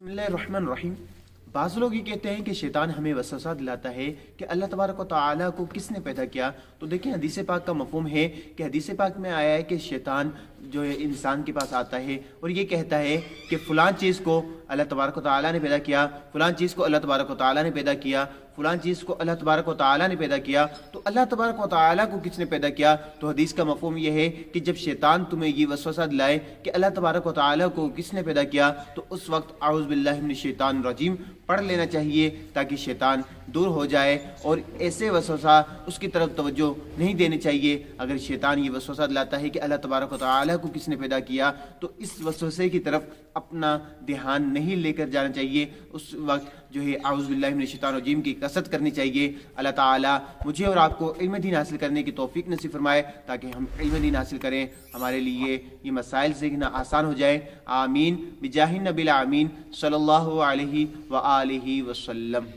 बिस्मिल्लाहिर्रहमानिर्रहीम। बाज़ लोग ये कहते हैं कि शैतान हमें वसवसा दिलाता है कि अल्लाह तबारक व तआला को किसने पैदा किया। तो देखिए हदीस पाक का मफ़हूम है कि हदीस पाक में आया है कि शैतान जो है इंसान के पास आता है और ये कहता है कि फ़लाँ चीज़ को अल्लाह तबारक व तआला ने पैदा किया, फ़लाँ चीज़ को अल्लाह तबारक व तआला ने पैदा किया, फ़लाँ चीज़ को अल्लाह तबारक व तआला ने पैदा किया। तो अल्लाह तबारक व तआला को किसने पैदा किया? तो हदीस का मफ़हूम यह है कि जब शैतान तुम्हें ये वसवसा दिलाए कि अल्लाह तबारक व तआला को किसने पैदा किया, तो उस वक्त आऊज़ बिल्लाहि मिनश शैतानिर रजीम पढ़ लेना चाहिए ताकि शैतान दूर हो जाए और ऐसे वसवसा उसकी तरफ तवज्जो नहीं देनी चाहिए। अगर शैतान ये वसवसा दिलाता है कि अल्लाह तबारक व तआला को किसने पैदा किया, तो इस वसवसे की तरफ अपना ध्यान नहीं लेकर जाना चाहिए। उस वक्त जो है आऊज़ बिल्लाहि मिनश शैतानिर रजीम की कसरत करनी चाहिए। अल्लाह ताला मुझे और आपको इल्म दीन हासिल करने की तौफीक नसीब फरमाए ताकि हम इल्म दीन हासिल करें, हमारे लिए ये मसाइल सीखना आसान हो जाए। आमीन बिजाहि नबील आमीन सल्लल्लाहु अलैहि व आलिहि वसल्लम।